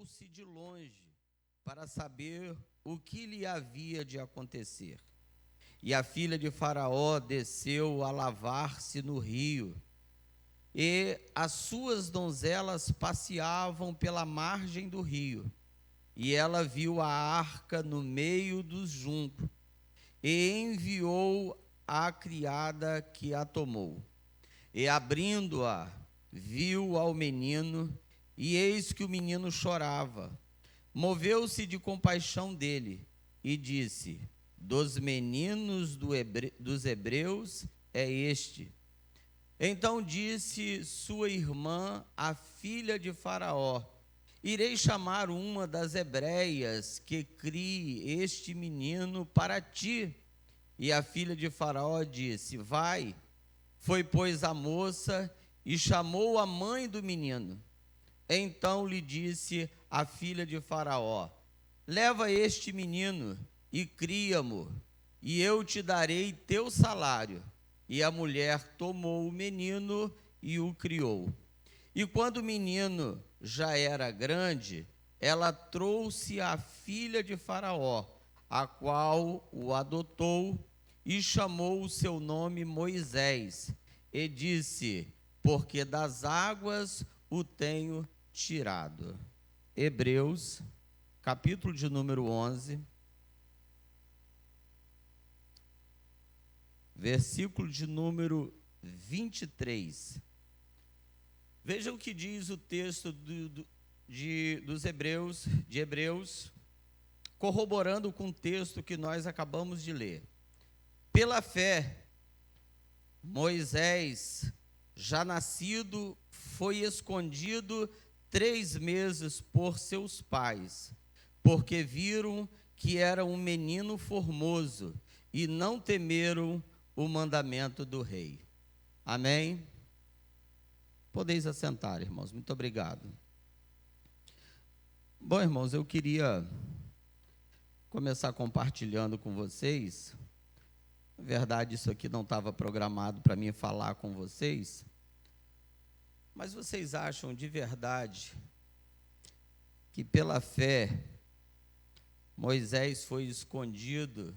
chegou-se de longe para saber o que lhe havia de acontecer. E a filha de Faraó desceu a lavar-se no rio, e as suas donzelas passeavam pela margem do rio. E ela viu a arca no meio dos juncos, e enviou a criada que a tomou. E abrindo-a, viu ao menino, e eis que o menino chorava. Moveu-se de compaixão dele, e disse: dos meninos dos hebreus é este. Então disse sua irmã, a filha de Faraó: irei chamar uma das hebreias que crie este menino para ti. E a filha de Faraó disse: vai. Foi, pois, a moça e chamou a mãe do menino. Então lhe disse a filha de Faraó: leva este menino e cria-mo, e eu te darei teu salário. E a mulher tomou o menino e o criou. E quando o menino já era grande, ela trouxe a filha de Faraó, a qual o adotou, e chamou o seu nome Moisés, e disse: porque das águas o tenho tirado. Hebreus, capítulo de número 11, versículo de número 23. Veja o que diz o texto dos Hebreus, corroborando com o texto que nós acabamos de ler. Pela fé, Moisés, já nascido, foi escondido 3 meses por seus pais, porque viram que era um menino formoso e não temeram o mandamento do rei. Amém? Podeis assentar, irmãos. Muito obrigado. Bom, irmãos, eu queria começar compartilhando com vocês. Na verdade, isso aqui não estava programado para mim falar com vocês. Mas vocês acham de verdade que pela fé Moisés foi escondido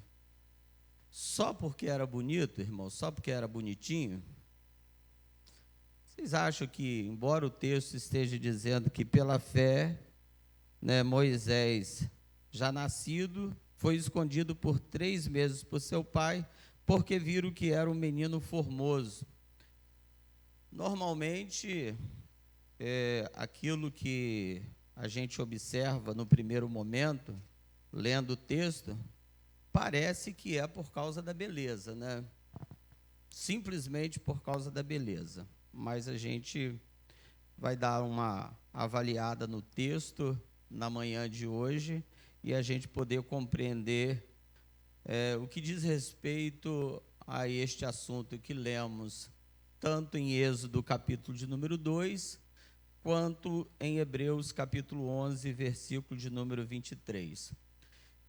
só porque era bonito, irmão? Só porque era bonitinho? Vocês acham que, embora o texto esteja dizendo que pela fé, Moisés, já nascido, foi escondido por 3 meses por seu pai, porque viram que era um menino formoso? Normalmente, aquilo que a gente observa no primeiro momento, lendo o texto, parece que é por causa da beleza, né? Simplesmente por causa da beleza. Mas a gente vai dar uma avaliada no texto na manhã de hoje e a gente poder compreender o que diz respeito a este assunto que lemos tanto em Êxodo capítulo de número 2, quanto em Hebreus capítulo 11, versículo de número 23.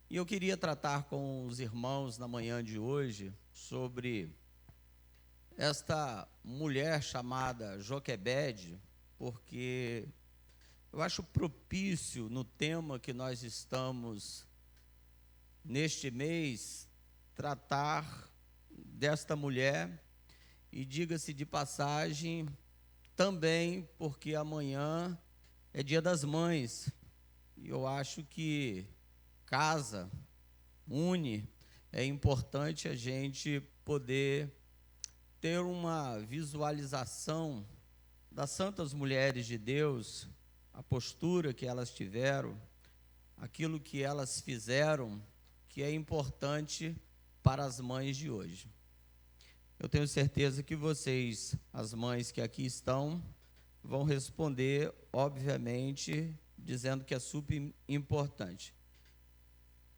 E eu queria tratar com os irmãos na manhã de hoje sobre esta mulher chamada Joquebede, porque eu acho propício no tema que nós estamos neste mês tratar desta mulher. E diga-se de passagem, também porque amanhã é Dia das Mães, e eu acho que casa une, é importante a gente poder ter uma visualização das santas mulheres de Deus, a postura que elas tiveram, aquilo que elas fizeram, que é importante para as mães de hoje. Eu tenho certeza que vocês, as mães que aqui estão, vão responder, obviamente, dizendo que é super importante.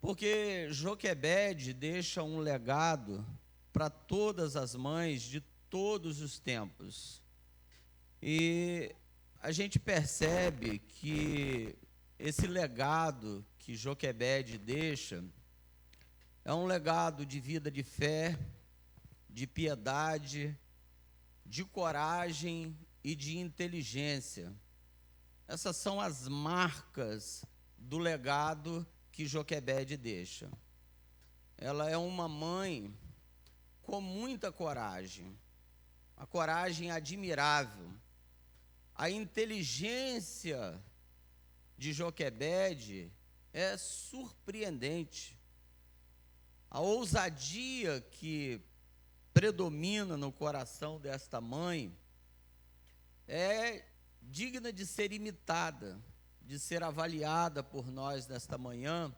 Porque Joquebede deixa um legado para todas as mães de todos os tempos. E a gente percebe que esse legado que Joquebede deixa é um legado de vida de fé, de piedade, de coragem e de inteligência. Essas são as marcas do legado que Joquebede deixa. Ela é uma mãe com muita coragem, uma coragem admirável. A inteligência de Joquebede é surpreendente. A ousadia que predomina no coração desta mãe é digna de ser imitada, de ser avaliada por nós nesta manhã,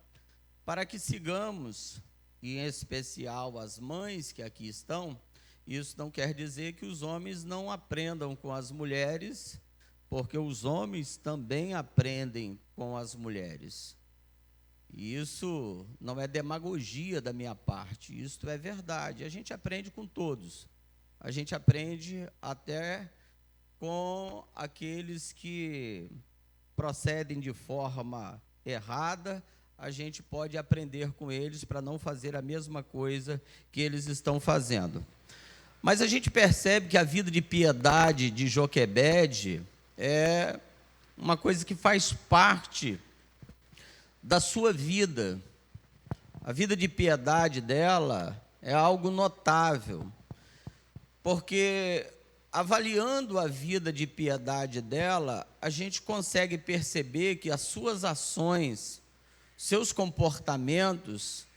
para que sigamos, e em especial as mães que aqui estão. Isso não quer dizer que os homens não aprendam com as mulheres, porque os homens também aprendem com as mulheres. E isso não é demagogia da minha parte, isso é verdade. A gente aprende com todos. A gente aprende até com aqueles que procedem de forma errada. A gente pode aprender com eles para não fazer a mesma coisa que eles estão fazendo. Mas a gente percebe que a vida de piedade de Joquebede é uma coisa que faz parte da sua vida. A vida de piedade dela é algo notável, porque avaliando a vida de piedade dela, a gente consegue perceber que as suas ações, seus comportamentos,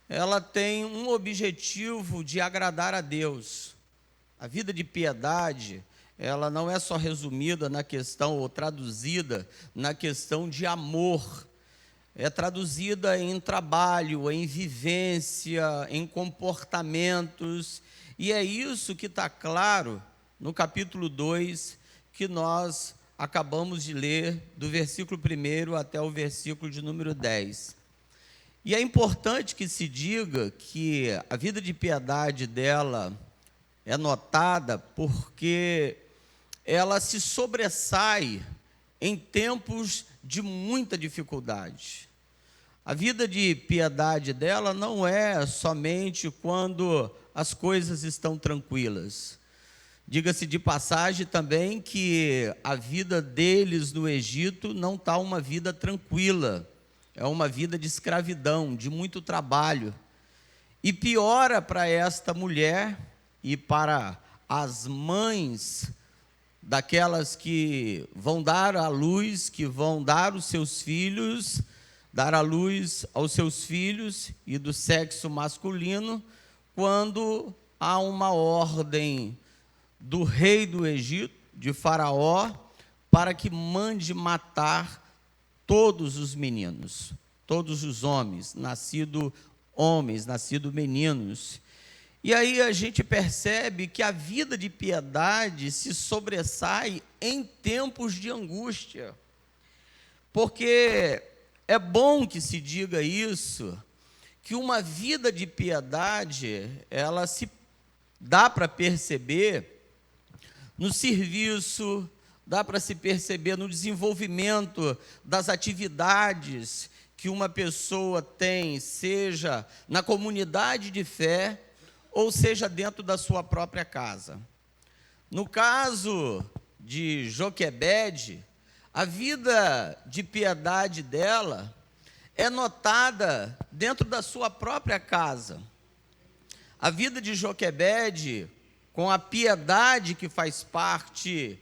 ela tem um objetivo de agradar a Deus. A vida de piedade, ela não é só resumida na questão, ou traduzida na questão de amor, é traduzida em trabalho, em vivência, em comportamentos, e é isso que está claro no capítulo 2, que nós acabamos de ler, do versículo 1 até o versículo de número 10. E é importante que se diga que a vida de piedade dela é notada porque ela se sobressai em tempos de muita dificuldade. A vida de piedade dela não é somente quando as coisas estão tranquilas. Diga-se de passagem também que a vida deles no Egito não está uma vida tranquila. É uma vida de escravidão, de muito trabalho. E piora para esta mulher e para as mães daquelas que vão dar à luz, que vão dar os seus filhos, dar à luz aos seus filhos e do sexo masculino, quando há uma ordem do rei do Egito, de Faraó, para que mande matar todos os meninos, todos os homens, nascidos meninos. E aí a gente percebe que a vida de piedade se sobressai em tempos de angústia, porque é bom que se diga isso, que uma vida de piedade, ela se dá para perceber no serviço, dá para se perceber no desenvolvimento das atividades que uma pessoa tem, seja na comunidade de fé, ou seja dentro da sua própria casa. No caso de Joquebede, a vida de piedade dela é notada dentro da sua própria casa. A vida de Joquebede, com a piedade que faz parte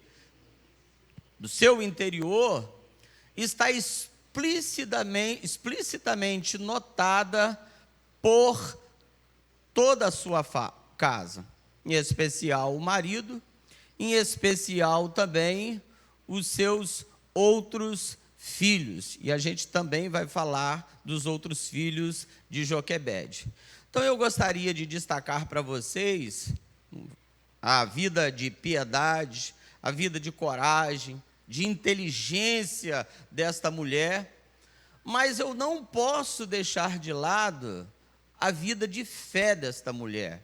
do seu interior, está explicitamente notada por toda a sua casa, em especial o marido, em especial também os seus outros filhos. E a gente também vai falar dos outros filhos de Joquebede. Então eu gostaria de destacar para vocês a vida de piedade, a vida de coragem, de inteligência desta mulher, mas eu não posso deixar de lado a vida de fé desta mulher,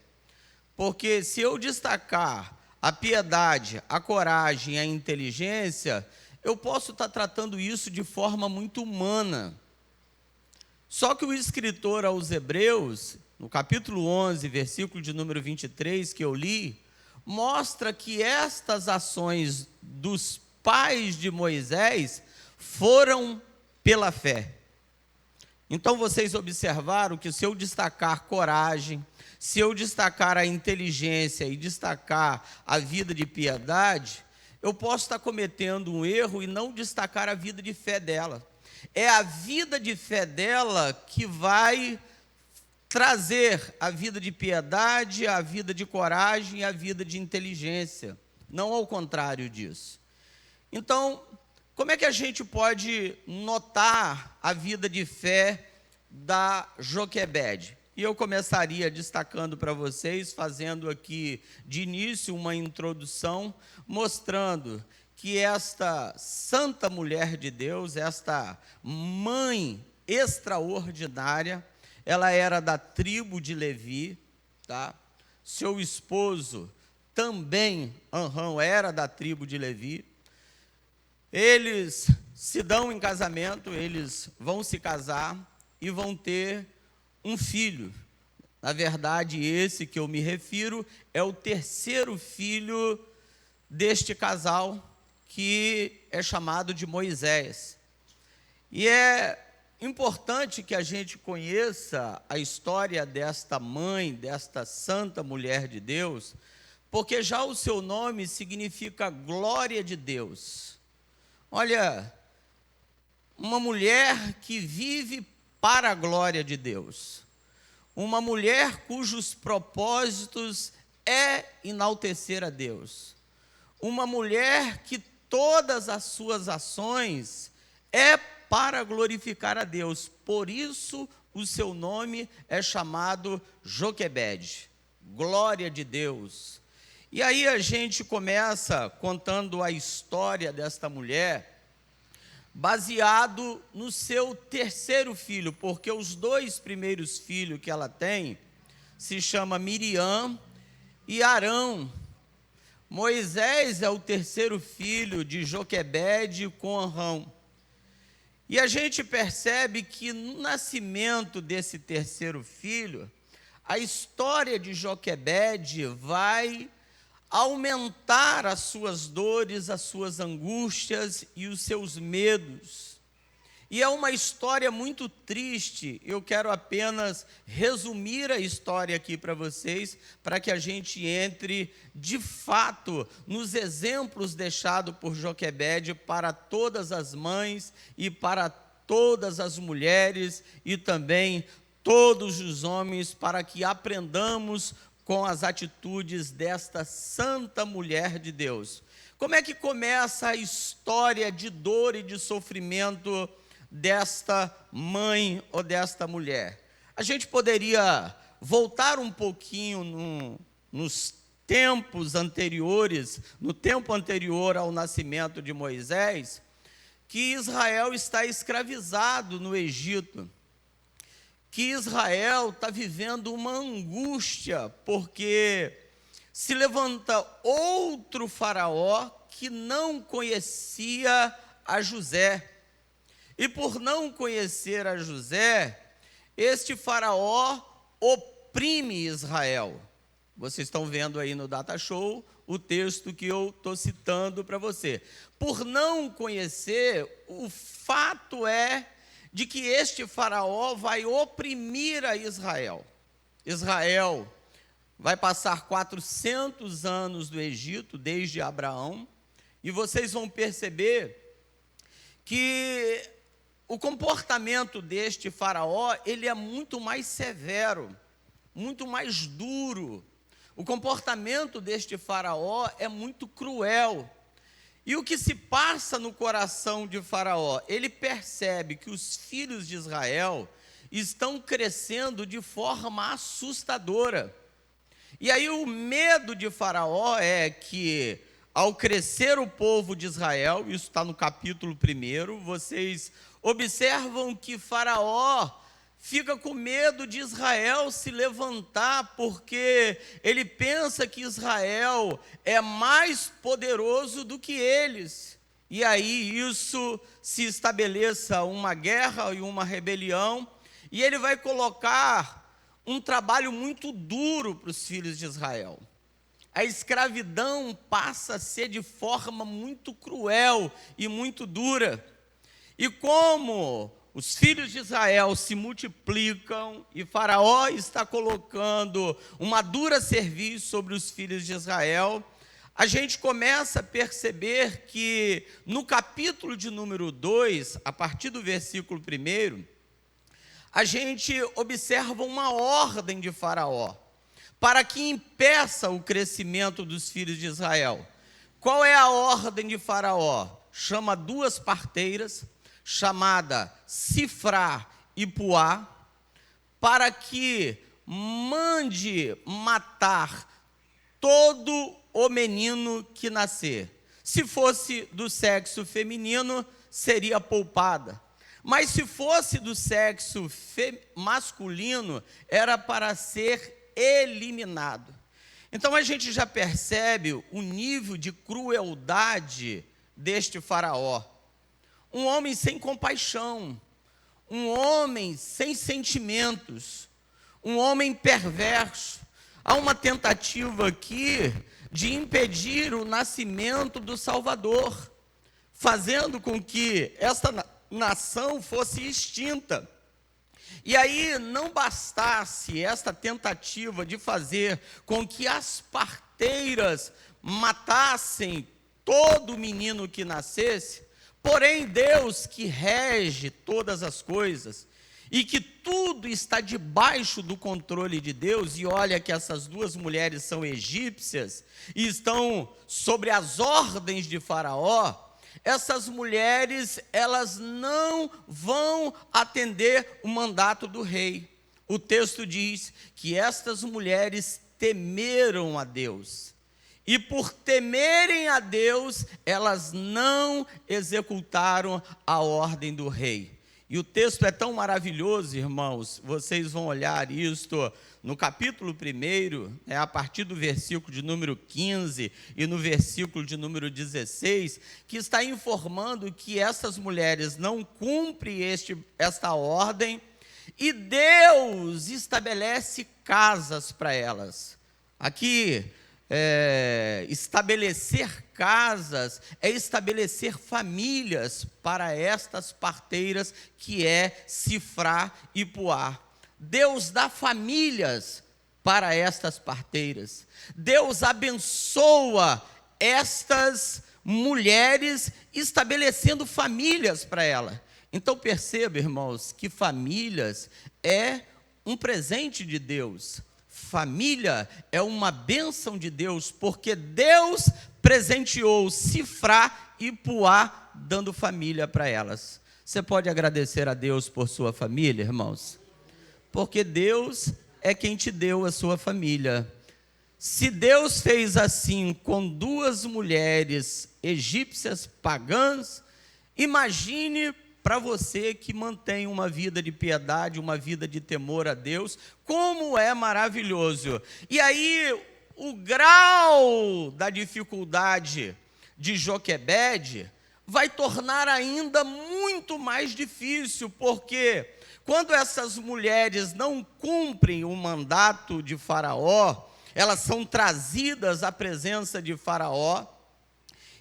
porque se eu destacar a piedade, a coragem, a inteligência, eu posso estar tratando isso de forma muito humana. Só que o escritor aos Hebreus, no capítulo 11, versículo de número 23, que eu li, mostra que estas ações dos pais de Moisés foram pela fé. Então vocês observaram que se eu destacar coragem, se eu destacar a inteligência e destacar a vida de piedade, eu posso estar cometendo um erro e não destacar a vida de fé dela. É a vida de fé dela que vai trazer a vida de piedade, a vida de coragem e a vida de inteligência, não ao contrário disso. Então, como é que a gente pode notar a vida de fé da Joquebede? E eu começaria destacando para vocês, fazendo aqui de início uma introdução, mostrando que esta santa mulher de Deus, esta mãe extraordinária, ela era da tribo de Levi, tá? Seu esposo também, era da tribo de Levi. Eles se dão em casamento, eles vão se casar e vão ter um filho. Na verdade, esse que eu me refiro é o terceiro filho deste casal, que é chamado de Moisés. E é importante que a gente conheça a história desta mãe, desta santa mulher de Deus, porque já o seu nome significa glória de Deus. Olha, uma mulher que vive para a glória de Deus, uma mulher cujos propósitos é enaltecer a Deus, uma mulher que todas as suas ações é para glorificar a Deus, por isso o seu nome é chamado Joquebede, glória de Deus. E aí a gente começa contando a história desta mulher, baseado no seu terceiro filho, porque os dois primeiros filhos que ela tem se chama Miriam e Arão. Moisés é o terceiro filho de Joquebede com Arão. E a gente percebe que no nascimento desse terceiro filho, a história de Joquebede vai aumentar as suas dores, as suas angústias e os seus medos. E é uma história muito triste. Eu quero apenas resumir a história aqui para vocês, para que a gente entre de fato nos exemplos deixados por Joquebede para todas as mães e para todas as mulheres e também todos os homens, para que aprendamos com as atitudes desta santa mulher de Deus. Como é que começa a história de dor e de sofrimento desta mãe ou desta mulher? A gente poderia voltar um pouquinho nos tempos anteriores, no tempo anterior ao nascimento de Moisés, que Israel está escravizado no Egito, que Israel está vivendo uma angústia, porque se levanta outro faraó que não conhecia a José. E por não conhecer a José, este faraó oprime Israel. Vocês estão vendo aí no Data Show o texto que eu estou citando para você. Por não conhecer, o fato é de que este faraó vai oprimir a Israel. Israel vai passar 400 anos no Egito, desde Abraão, e vocês vão perceber que o comportamento deste faraó, ele é muito mais severo, muito mais duro. O comportamento deste faraó é muito cruel. E o que se passa no coração de Faraó? Ele percebe que os filhos de Israel estão crescendo de forma assustadora. E aí o medo de Faraó é que, ao crescer o povo de Israel, isso está no capítulo 1, vocês observam que Faraó fica com medo de Israel se levantar, porque ele pensa que Israel é mais poderoso do que eles. E aí isso se estabeleça uma guerra e uma rebelião, e ele vai colocar um trabalho muito duro para os filhos de Israel. a escravidão passa a ser de forma muito cruel e muito dura. E como os filhos de Israel se multiplicam e Faraó está colocando uma dura serviço sobre os filhos de Israel, a gente começa a perceber que no capítulo de número 2, a partir do versículo 1, a gente observa uma ordem de Faraó para que impeça o crescimento dos filhos de Israel. Qual é a ordem de Faraó? Chama 2 parteiras, chamada Sifrá e Puá, para que mande matar todo o menino que nascer. Se fosse do sexo feminino, seria poupada. Mas se fosse do sexo masculino, era para ser eliminado. Então a gente já percebe o nível de crueldade deste Faraó. Um homem sem compaixão, um homem sem sentimentos, um homem perverso. Há uma tentativa aqui de impedir o nascimento do Salvador, fazendo com que esta nação fosse extinta. E aí não bastasse esta tentativa de fazer com que as parteiras matassem todo menino que nascesse, porém Deus, que rege todas as coisas e que tudo está debaixo do controle de Deus, e olha que essas 2 mulheres são egípcias e estão sobre as ordens de Faraó, essas mulheres, elas não vão atender o mandato do rei. O texto diz que estas mulheres temeram a Deus. E por temerem a Deus, elas não executaram a ordem do rei. E o texto é tão maravilhoso, irmãos, vocês vão olhar isto no capítulo 1, a partir do versículo de número 15 e no versículo de número 16, que está informando que essas mulheres não cumprem esta ordem, e Deus estabelece casas para elas. Aqui, estabelecer casas é estabelecer famílias para estas parteiras, que é Sifrá e Puá. Deus dá famílias para estas parteiras. Deus abençoa estas mulheres, estabelecendo famílias para elas. Então perceba, irmãos, que famílias é um presente de Deus. Família é uma bênção de Deus, porque Deus presenteou Sifrá e Puá, dando família para elas. Você pode agradecer a Deus por sua família, irmãos? Porque Deus é quem te deu a sua família. Se Deus fez assim com 2 mulheres egípcias pagãs, imagine para você que mantém uma vida de piedade, uma vida de temor a Deus, como é maravilhoso. E aí, o grau da dificuldade de Joquebede vai tornar ainda muito mais difícil, porque quando essas mulheres não cumprem o mandato de Faraó, elas são trazidas à presença de Faraó,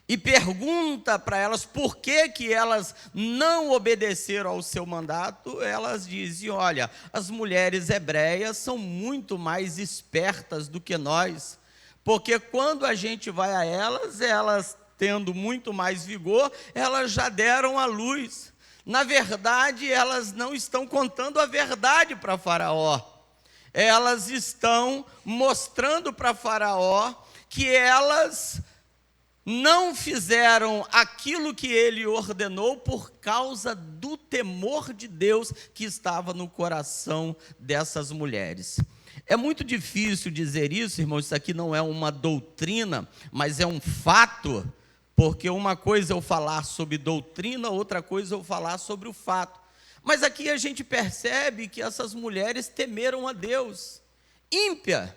e pergunta para elas por que elas não obedeceram ao seu mandato. Elas dizem: olha, as mulheres hebreias são muito mais espertas do que nós, porque quando a gente vai a elas tendo muito mais vigor, elas já deram à luz. Na verdade, elas não estão contando a verdade para Faraó, elas estão mostrando para Faraó que elas não fizeram aquilo que ele ordenou por causa do temor de Deus que estava no coração dessas mulheres. É muito difícil dizer isso, irmãos, isso aqui não é uma doutrina, mas é um fato, porque uma coisa é eu falar sobre doutrina, outra coisa é eu falar sobre o fato. Mas aqui a gente percebe que essas mulheres temeram a Deus, ímpia,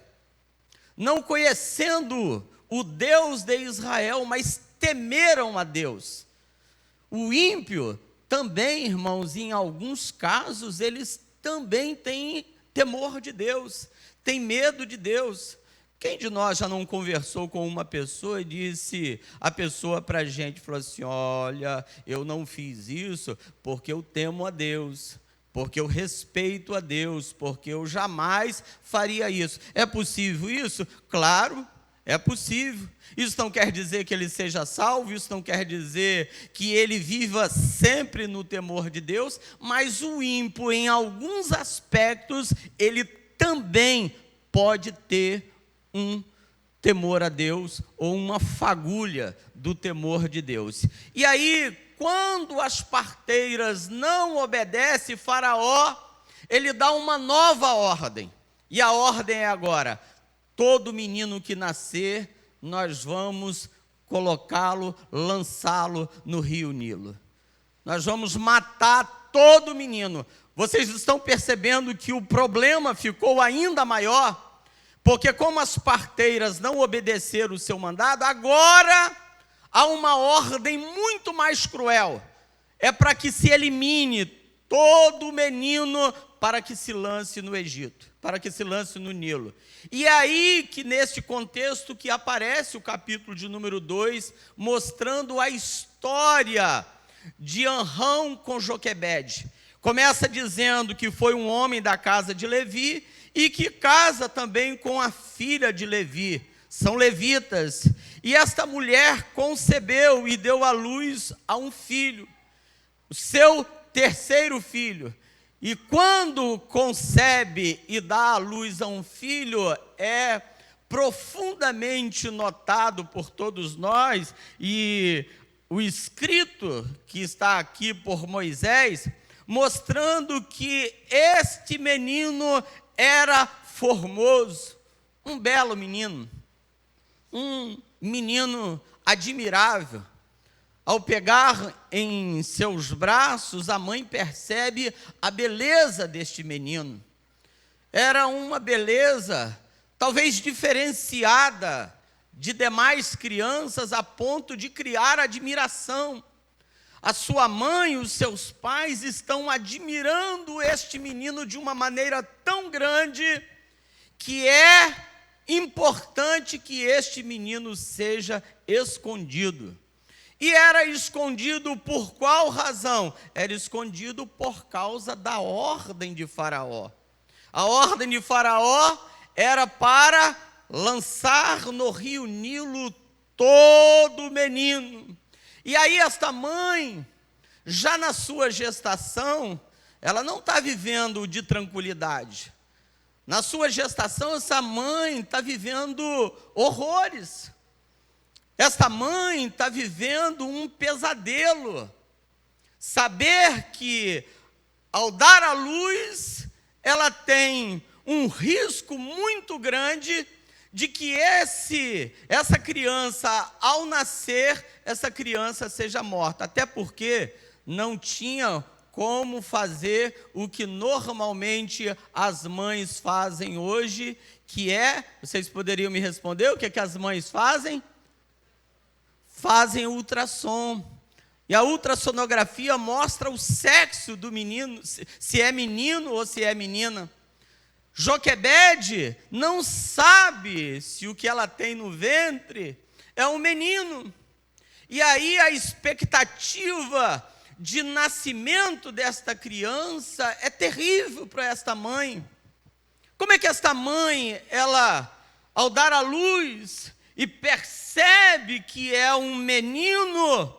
não conhecendo o Deus de Israel, mas temeram a Deus. O ímpio também, irmãos, em alguns casos, eles também têm temor de Deus, têm medo de Deus. Quem de nós já não conversou com uma pessoa e disse, a pessoa para a gente falou assim, olha, eu não fiz isso porque eu temo a Deus, porque eu respeito a Deus, porque eu jamais faria isso. É possível isso? Claro, é possível. Isso não quer dizer que ele seja salvo, isso não quer dizer que ele viva sempre no temor de Deus, mas o ímpio, em alguns aspectos, ele também pode ter um temor a Deus ou uma fagulha do temor de Deus. E aí, quando as parteiras não obedecem, Faraó, ele dá uma nova ordem. E a ordem é agora: todo menino que nascer, nós vamos colocá-lo, lançá-lo no rio Nilo. Nós vamos matar todo menino. Vocês estão percebendo que o problema ficou ainda maior? Porque como as parteiras não obedeceram o seu mandado, agora há uma ordem muito mais cruel. É para que se elimine todo menino para que se lance no Egito, para que se lance no Nilo. E é aí que neste contexto que aparece o capítulo de número 2, mostrando a história de Amrão com Joquebede. Começa dizendo que foi um homem da casa de Levi, e que casa também com a filha de Levi, são levitas. E esta mulher concebeu e deu à luz a um filho, o seu terceiro filho. E quando concebe e dá à luz a um filho, é profundamente notado por todos nós, e o escrito que está aqui por Moisés, mostrando que este menino era formoso, um belo menino, um menino admirável. Ao pegar em seus braços, a mãe percebe a beleza deste menino. Era uma beleza, talvez diferenciada de demais crianças, a ponto de criar admiração. A sua mãe e os seus pais estão admirando este menino de uma maneira tão grande que é importante que este menino seja escondido. E era escondido por qual razão? Era escondido por causa da ordem de Faraó. A ordem de Faraó era para lançar no rio Nilo todo menino. E aí esta mãe, já na sua gestação, ela não está vivendo de tranquilidade. Na sua gestação, essa mãe está vivendo horrores. Esta mãe está vivendo um pesadelo. Saber que, ao dar à luz, ela tem um risco muito grande de que essa criança, ao nascer, essa criança seja morta. Até porque não tinha como fazer o que normalmente as mães fazem hoje, que é, vocês poderiam me responder, o que é que as mães fazem? Fazem ultrassom. E a ultrassonografia mostra o sexo do menino, se é menino ou se é menina. Joquebede não sabe se o que ela tem no ventre é um menino. E aí a expectativa de nascimento desta criança é terrível para esta mãe. Como é que esta mãe, ela, ao dar à luz e percebe que é um menino,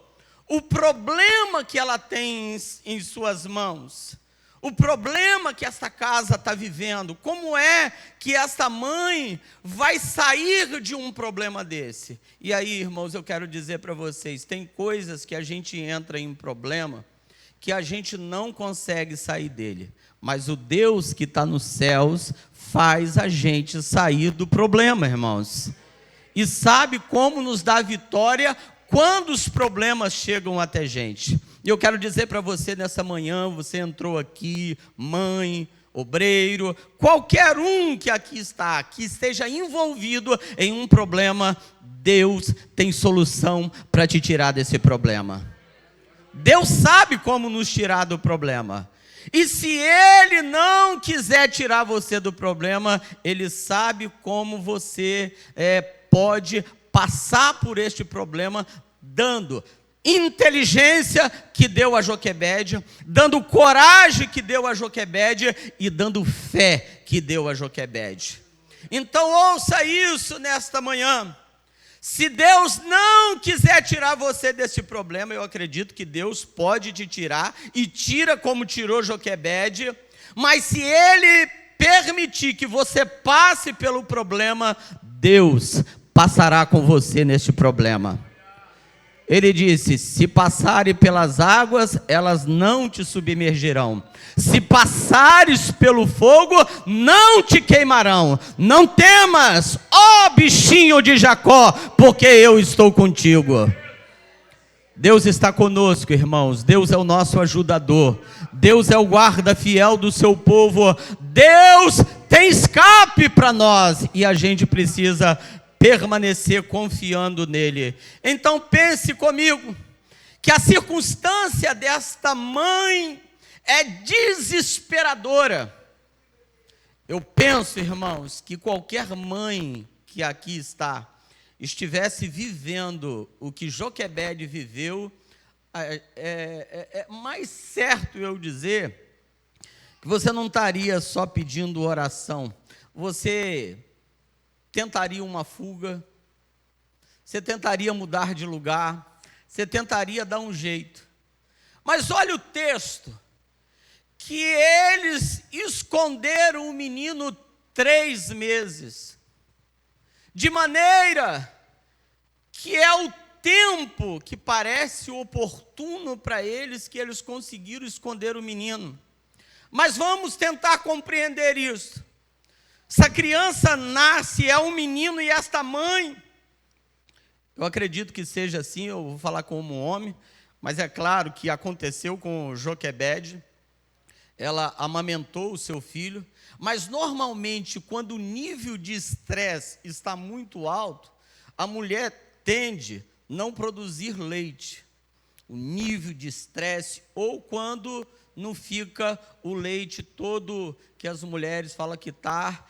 o problema que ela tem em suas mãos, o problema que esta casa está vivendo, como é que esta mãe vai sair de um problema desse? E aí, irmãos, eu quero dizer para vocês, tem coisas que a gente entra em problema, que a gente não consegue sair dele, mas o Deus que está nos céus faz a gente sair do problema, irmãos, e sabe como nos dá vitória quando os problemas chegam até a gente. E eu quero dizer para você nessa manhã, você entrou aqui, mãe, obreiro, qualquer um que aqui está, que esteja envolvido em um problema, Deus tem solução para te tirar desse problema. Deus sabe como nos tirar do problema. E se Ele não quiser tirar você do problema, Ele sabe como você pode passar por este problema, dando inteligência que deu a Joquebede, dando coragem que deu a Joquebede e dando fé que deu a Joquebede. Então ouça isso nesta manhã. Se Deus não quiser tirar você desse problema, eu acredito que Deus pode te tirar, e tira como tirou Joquebede, mas se Ele permitir que você passe pelo problema, Deus passará com você neste problema. Ele disse: se passarem pelas águas, elas não te submergirão. Se passares pelo fogo, não te queimarão. Não temas, ó bichinho de Jacó, porque eu estou contigo. Deus está conosco, irmãos. Deus é o nosso ajudador. Deus é o guarda fiel do seu povo. Deus tem escape para nós, e a gente precisa permanecer confiando nele. Então pense comigo, que a circunstância desta mãe é desesperadora. Eu penso, irmãos, que qualquer mãe que aqui estivesse vivendo o que Joquebede viveu, é mais certo eu dizer que você não estaria só pedindo oração, você tentaria uma fuga, você tentaria mudar de lugar, você tentaria dar um jeito. Mas olha o texto, que eles esconderam o menino 3 meses, de maneira que é o tempo que parece oportuno para eles, que eles conseguiram esconder o menino. Mas vamos tentar compreender isso. Essa criança nasce, é um menino, e esta mãe, eu acredito que seja assim, eu vou falar como homem, mas é claro que aconteceu com Joquebede. Ela amamentou o seu filho, mas normalmente quando o nível de estresse está muito alto, a mulher tende a não produzir leite. O nível de estresse, ou quando não fica o leite todo, que as mulheres falam que está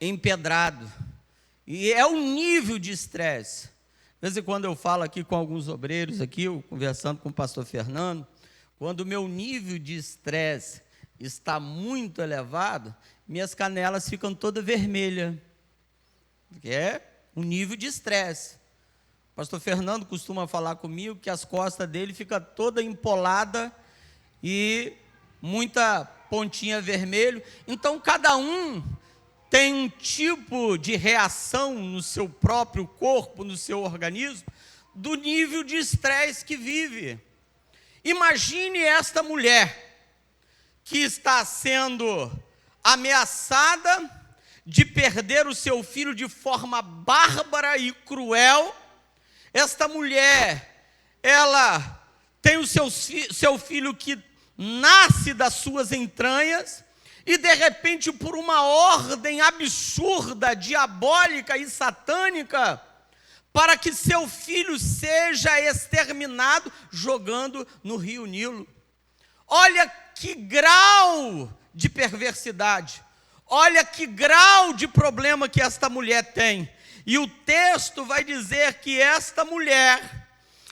empedrado. E é um nível de estresse. De vez em quando eu falo aqui com alguns obreiros, eu conversando com o pastor Fernando, quando o meu nível de estresse está muito elevado, minhas canelas ficam todas vermelhas, porque é um nível de estresse. O pastor Fernando costuma falar comigo que as costas dele ficam toda empolada e muita pontinha vermelho. Então cada um tem um tipo de reação no seu próprio corpo, no seu organismo, do nível de estresse que vive. Imagine esta mulher que está sendo ameaçada de perder o seu filho de forma bárbara e cruel. Esta mulher, ela tem o seu filho que nasce das suas entranhas, e de repente, por uma ordem absurda, diabólica e satânica, para que seu filho seja exterminado, jogando no rio Nilo. Olha que grau de perversidade, olha que grau de problema que esta mulher tem. E o texto vai dizer que esta mulher,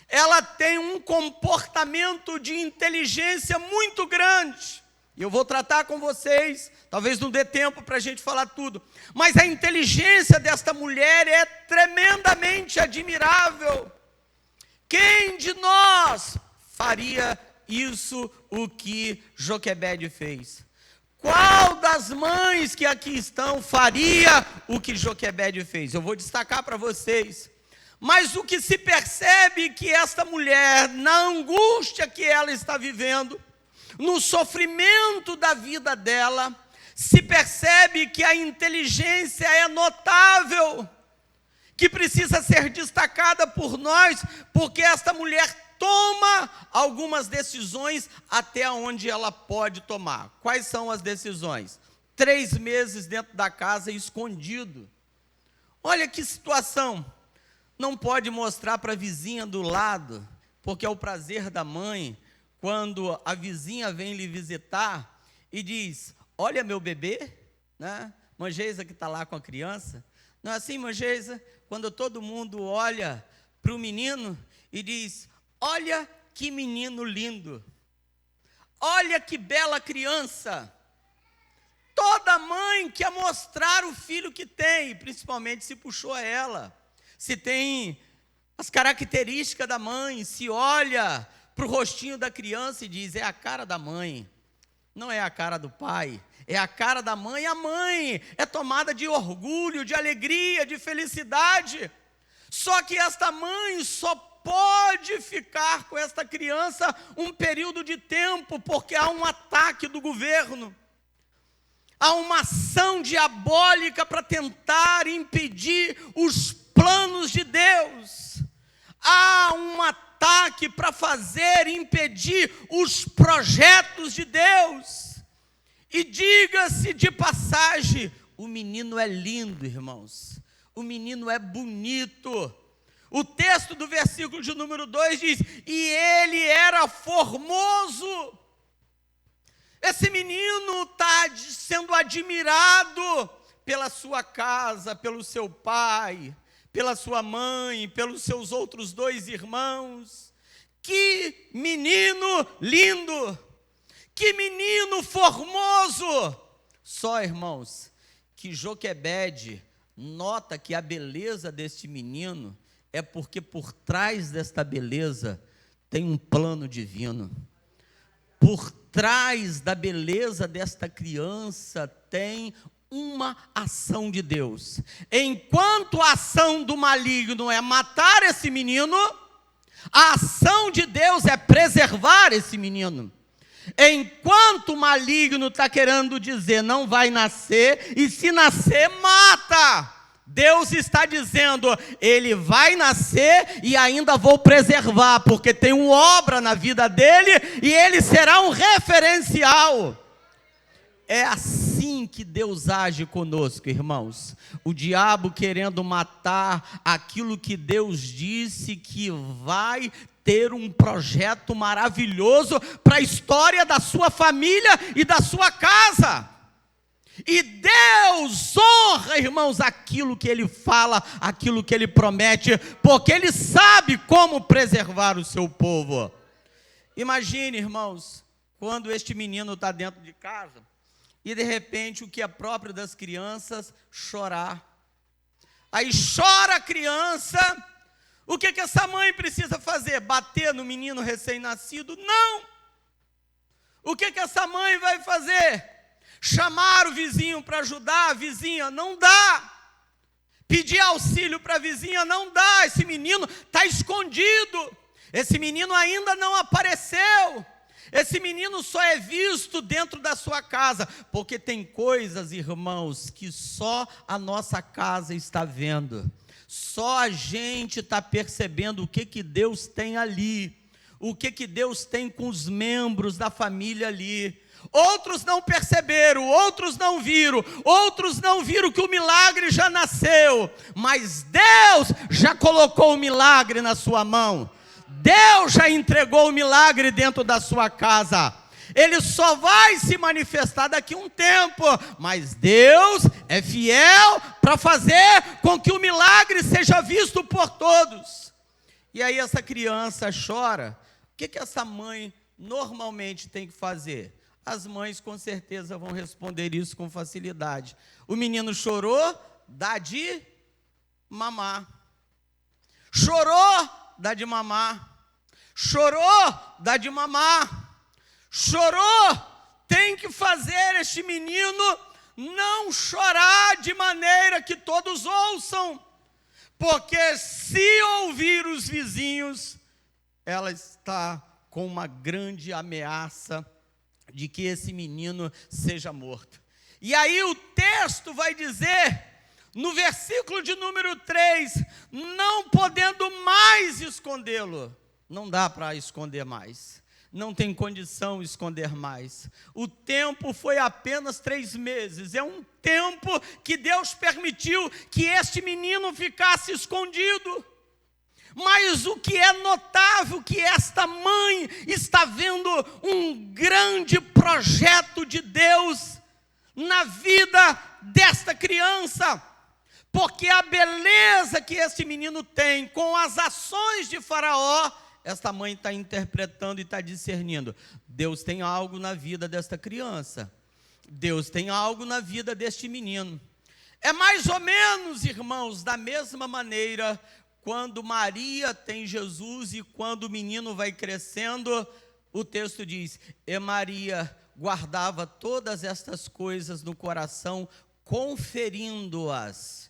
ela tem um comportamento de inteligência muito grande. E eu vou tratar com vocês, talvez não dê tempo para a gente falar tudo, mas a inteligência desta mulher é tremendamente admirável. Quem de nós faria isso, o que Joquebede fez? Qual das mães que aqui estão faria o que Joquebede fez? Eu vou destacar para vocês. Mas o que se percebe que esta mulher, na angústia que ela está vivendo, no sofrimento da vida dela, se percebe que a inteligência é notável, que precisa ser destacada por nós, porque esta mulher toma algumas decisões até onde ela pode tomar. Quais são as decisões? 3 meses dentro da casa, escondido. Olha que situação. Não pode mostrar para a vizinha do lado, porque é o prazer da mãe, quando a vizinha vem lhe visitar e diz: olha meu bebê, né? Mãe Geisa que está lá com a criança. Não é assim, mãe Geisa? Quando todo mundo olha para o menino e diz: olha que menino lindo, olha que bela criança. Toda mãe quer mostrar o filho que tem, principalmente se puxou a ela, se tem as características da mãe, se olha para o rostinho da criança e diz: é a cara da mãe, não é a cara do pai, é a cara da mãe. A mãe é tomada de orgulho, de alegria, de felicidade. Só que esta mãe só pode ficar com esta criança um período de tempo, porque há um ataque do governo, há uma ação diabólica para tentar impedir os planos de Deus, há um ataque para fazer impedir os projetos de Deus. E diga-se de passagem, o menino é lindo, irmãos, o menino é bonito. O texto do versículo de número 2 diz: e ele era formoso. Esse menino está sendo admirado pela sua casa, pelo seu pai, pela sua mãe, pelos seus outros 2 irmãos. Que menino lindo! Que menino formoso! Só, irmãos, que Joquebede nota que a beleza deste menino é porque por trás desta beleza tem um plano divino. Por trás da beleza desta criança tem uma ação de Deus. Enquanto a ação do maligno é matar esse menino, a ação de Deus é preservar esse menino. Enquanto o maligno está querendo dizer não vai nascer, e se nascer, mata, Deus está dizendo: ele vai nascer e ainda vou preservar, porque tem uma obra na vida dele e ele será um referencial. É assim que Deus age conosco, irmãos. O diabo querendo matar aquilo que Deus disse que vai ter um projeto maravilhoso para a história da sua família e da sua casa. E Deus honra, irmãos, aquilo que Ele fala, aquilo que Ele promete, porque Ele sabe como preservar o seu povo. Imagine, irmãos, quando este menino está dentro de casa e de repente o que é próprio das crianças, chorar. Aí chora a criança. O que essa mãe precisa fazer? Bater no menino recém-nascido? Não! O que essa mãe vai fazer? Chamar o vizinho para ajudar a vizinha? Não dá. Pedir auxílio para a vizinha? Não dá. Esse menino está escondido. Esse menino ainda não apareceu. Esse menino só é visto dentro da sua casa, porque tem coisas, irmãos, que só a nossa casa está vendo. Só a gente está percebendo o que Deus tem ali, o que Deus tem com os membros da família ali. Outros não perceberam, outros não viram que o milagre já nasceu, mas Deus já colocou o milagre na sua mão. Deus já entregou o milagre dentro da sua casa. Ele só vai se manifestar daqui a um tempo, mas Deus é fiel para fazer com que o milagre seja visto por todos. E aí essa criança chora. O que essa mãe normalmente tem que fazer? As mães com certeza vão responder isso com facilidade. O menino chorou, dá de mamar. Chorou, dá de mamar. Chorou, dá de mamar. Chorou, tem que fazer este menino não chorar de maneira que todos ouçam, porque se ouvir os vizinhos, ela está com uma grande ameaça de que esse menino seja morto. E aí o texto vai dizer, no versículo de número 3, não podendo mais escondê-lo. Não dá para esconder mais. Não tem condição de esconder mais. O tempo foi apenas 3 meses. É um tempo que Deus permitiu que este menino ficasse escondido. Mas o que é notável que esta mãe está vendo um grande projeto de Deus na vida desta criança, porque a beleza que esse menino tem com as ações de Faraó, esta mãe está interpretando e está discernindo. Deus tem algo na vida desta criança, Deus tem algo na vida deste menino. É mais ou menos, irmãos, da mesma maneira quando Maria tem Jesus e quando o menino vai crescendo, o texto diz: e Maria guardava todas estas coisas no coração, conferindo-as.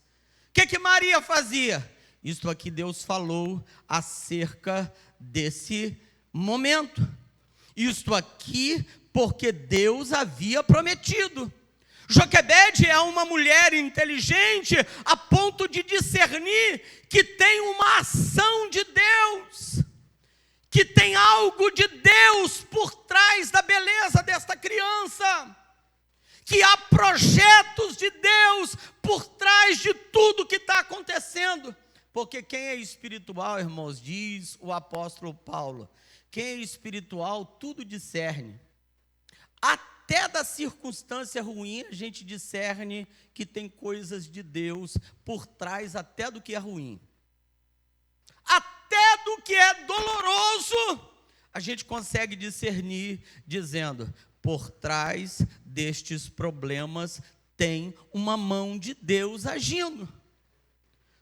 O que Maria fazia? Isto aqui Deus falou acerca desse momento. Isto aqui porque Deus havia prometido. Joquebede é uma mulher inteligente a ponto de discernir que tem uma ação de Deus, que tem algo de Deus por trás da beleza desta criança, que há projetos de Deus por trás de tudo que está acontecendo. Porque quem é espiritual, irmãos, diz o apóstolo Paulo, quem é espiritual tudo discerne. Até da circunstância ruim a gente discerne que tem coisas de Deus por trás até do que é ruim. Até do que é doloroso a gente consegue discernir dizendo: por trás destes problemas tem uma mão de Deus agindo.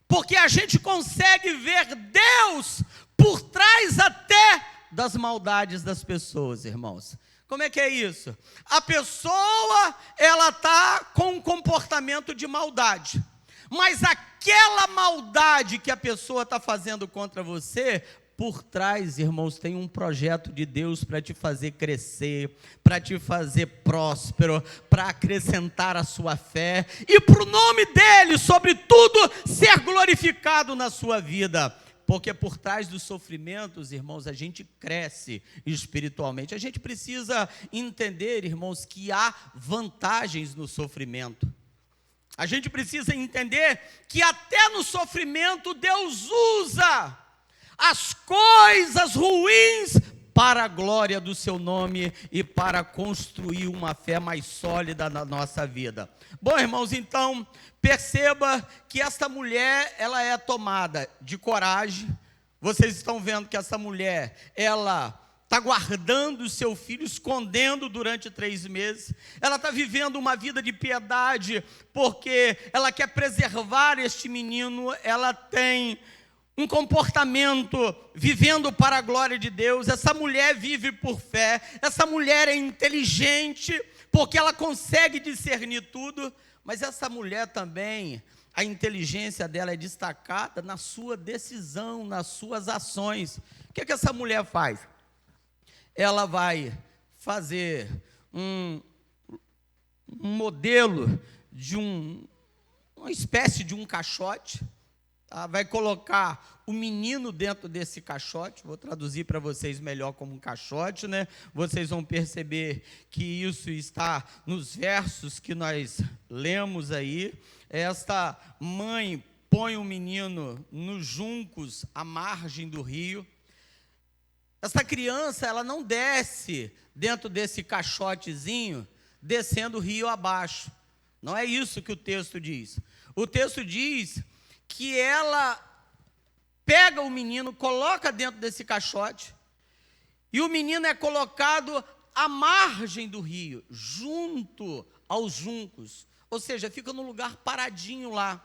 Porque a gente consegue ver Deus por trás até das maldades das pessoas, irmãos. Como é que é isso? A pessoa, ela está com um comportamento de maldade, mas aquela maldade que a pessoa está fazendo contra você, por trás, irmãos, tem um projeto de Deus para te fazer crescer, para te fazer próspero, para acrescentar a sua fé, e para o nome dEle, sobretudo, ser glorificado na sua vida. Porque por trás dos sofrimentos, irmãos, a gente cresce espiritualmente. A gente precisa entender, irmãos, que há vantagens no sofrimento. A gente precisa entender que até no sofrimento Deus usa as coisas ruins para a glória do seu nome e para construir uma fé mais sólida na nossa vida. Bom, irmãos, então, perceba que esta mulher, ela é tomada de coragem. Vocês estão vendo que essa mulher, ela está guardando o seu filho, escondendo durante 3 meses. Ela está vivendo uma vida de piedade, porque ela quer preservar este menino. Ela tem um comportamento vivendo para a glória de Deus. Essa mulher vive por fé. Essa mulher é inteligente, porque ela consegue discernir tudo. Mas essa mulher também, a inteligência dela é destacada na sua decisão, nas suas ações. O que essa mulher faz? Ela vai fazer um modelo de uma espécie de um caixote. Vai colocar o menino dentro desse caixote. Vou traduzir para vocês melhor como um caixote, né? Vocês vão perceber que isso está nos versos que nós lemos aí. Esta mãe põe o menino nos juncos à margem do rio. Essa criança, ela não desce dentro desse caixotezinho, descendo o rio abaixo. Não é isso que o texto diz. O texto diz que ela pega o menino, coloca dentro desse caixote, e o menino é colocado à margem do rio, junto aos juncos, ou seja, fica no lugar paradinho lá.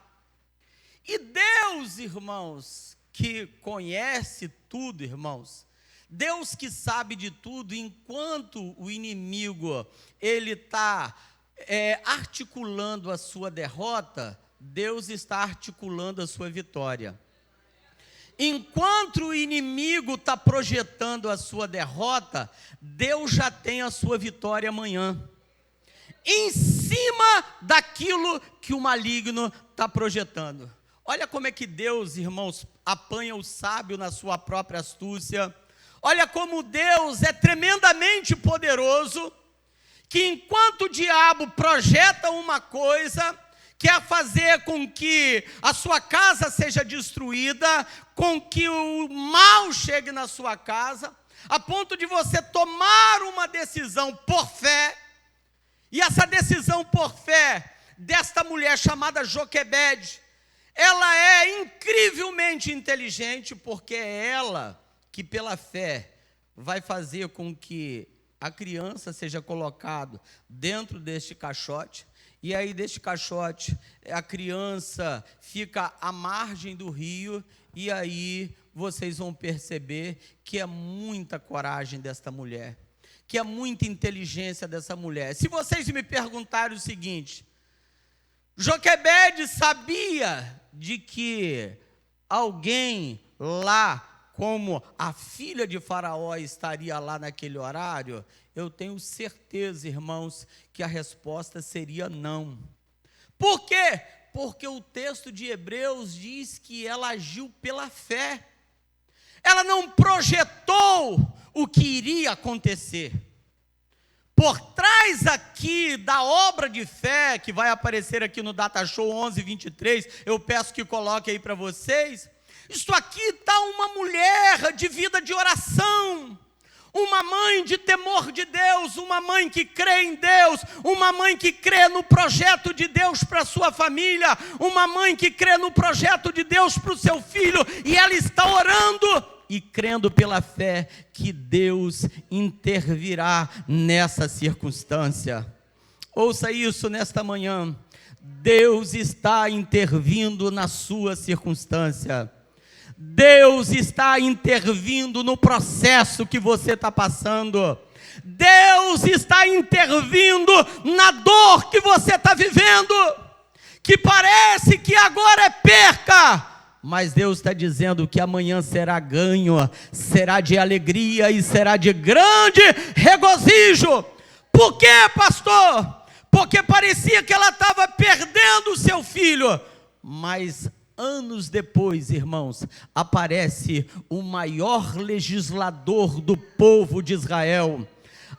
E Deus, irmãos, que conhece tudo, irmãos, Deus que sabe de tudo, enquanto o inimigo, ele está articulando a sua derrota, Deus está articulando a sua vitória. Enquanto o inimigo está projetando a sua derrota, Deus já tem a sua vitória amanhã, em cima daquilo que o maligno está projetando. Olha como é que Deus, irmãos, apanha o sábio na sua própria astúcia. Olha como Deus é tremendamente poderoso, que enquanto o diabo projeta uma coisa, quer fazer com que a sua casa seja destruída, com que o mal chegue na sua casa, a ponto de você tomar uma decisão por fé, e essa decisão por fé desta mulher chamada Joquebede, ela é incrivelmente inteligente, porque é ela que pela fé vai fazer com que a criança seja colocada dentro deste caixote, e aí deste caixote a criança fica à margem do rio, e aí vocês vão perceber que é muita coragem desta mulher, que é muita inteligência dessa mulher. Se vocês me perguntarem o seguinte: Joquebede sabia de que alguém lá, como a filha de Faraó, estaria lá naquele horário? Eu tenho certeza, irmãos, que a resposta seria não. Por quê? Porque o texto de Hebreus diz que ela agiu pela fé. Ela não projetou o que iria acontecer. Por trás aqui da obra de fé, que vai aparecer aqui no Data Show 11:23, eu peço que coloque aí para vocês, isto aqui está uma mulher de vida de oração, uma mãe de temor de Deus, uma mãe que crê em Deus, uma mãe que crê no projeto de Deus para a sua família, uma mãe que crê no projeto de Deus para o seu filho, e ela está orando e crendo pela fé que Deus intervirá nessa circunstância. Ouça isso nesta manhã: Deus está intervindo na sua circunstância. Deus está intervindo no processo que você está passando. Deus está intervindo na dor que você está vivendo, que parece que agora é perca, mas Deus está dizendo que amanhã será ganho, será de alegria e será de grande regozijo. Por quê, pastor? Porque parecia que ela estava perdendo o seu filho, mas anos depois, irmãos, aparece o maior legislador do povo de Israel,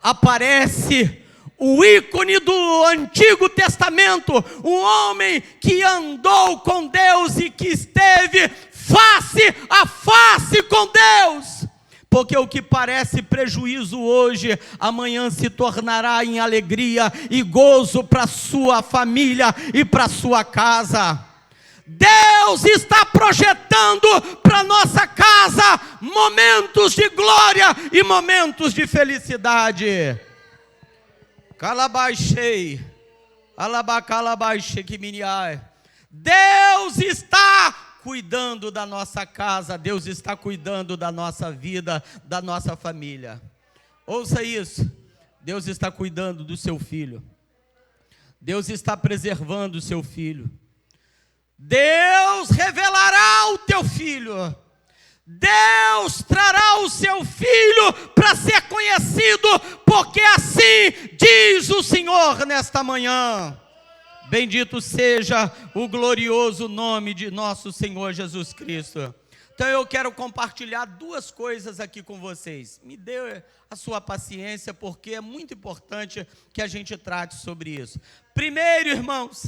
aparece o ícone do Antigo Testamento, um homem que andou com Deus e que esteve face a face com Deus, porque o que parece prejuízo hoje, amanhã se tornará em alegria e gozo para a sua família e para a sua casa. Deus está projetando para a nossa casa momentos de glória e momentos de felicidade. Calabaixei, alabacalabaixei que miniai. Deus está cuidando da nossa casa, Deus está cuidando da nossa vida, da nossa família. Ouça isso: Deus está cuidando do seu filho, Deus está preservando o seu filho, Deus revelará o teu filho, Deus trará o seu filho para ser conhecido, porque assim diz o Senhor nesta manhã. Bendito seja o glorioso nome de nosso Senhor Jesus Cristo. Então eu quero compartilhar duas coisas aqui com vocês. Me dê a sua paciência, porque é muito importante que a gente trate sobre isso. Primeiro, irmãos,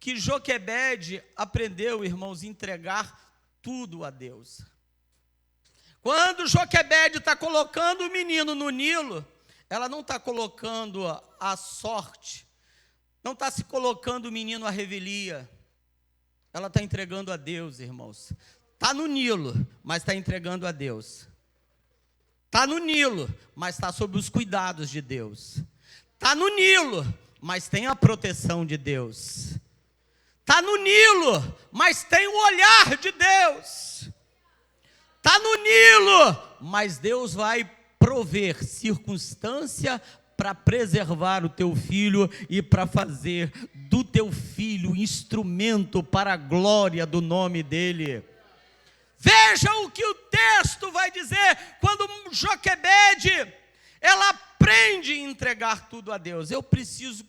que Joquebede aprendeu, irmãos, a entregar tudo a Deus. Quando Joquebede está colocando o menino no Nilo, ela não está colocando a sorte, não está se colocando o menino à revelia, ela está entregando a Deus, irmãos. Está no Nilo, mas está entregando a Deus. Está no Nilo, mas está sob os cuidados de Deus. Está no Nilo, mas tem a proteção de Deus. Está no Nilo, mas tem o olhar de Deus. Está no Nilo, mas Deus vai prover circunstância para preservar o teu filho e para fazer do teu filho instrumento para a glória do nome dele. Veja o que o texto vai dizer quando Joquebede, ela aprende a entregar tudo a Deus. Eu preciso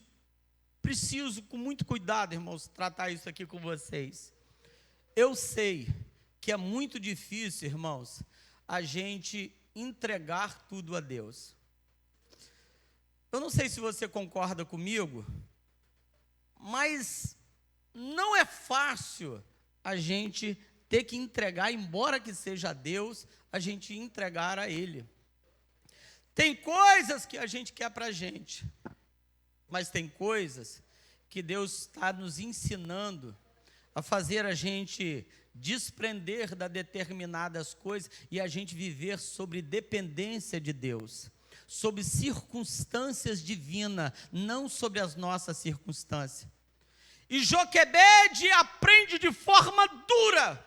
com muito cuidado, irmãos, tratar isso aqui com vocês. Eu sei que é muito difícil, irmãos, a gente entregar tudo a Deus. Eu não sei se você concorda comigo, mas não é fácil a gente ter que entregar, embora que seja Deus, a gente entregar a Ele. Tem coisas que a gente quer para a gente, mas tem coisas que Deus está nos ensinando a fazer a gente desprender de determinadas coisas e a gente viver sobre dependência de Deus, sobre circunstâncias divinas, não sobre as nossas circunstâncias. E Joquebede aprende de forma dura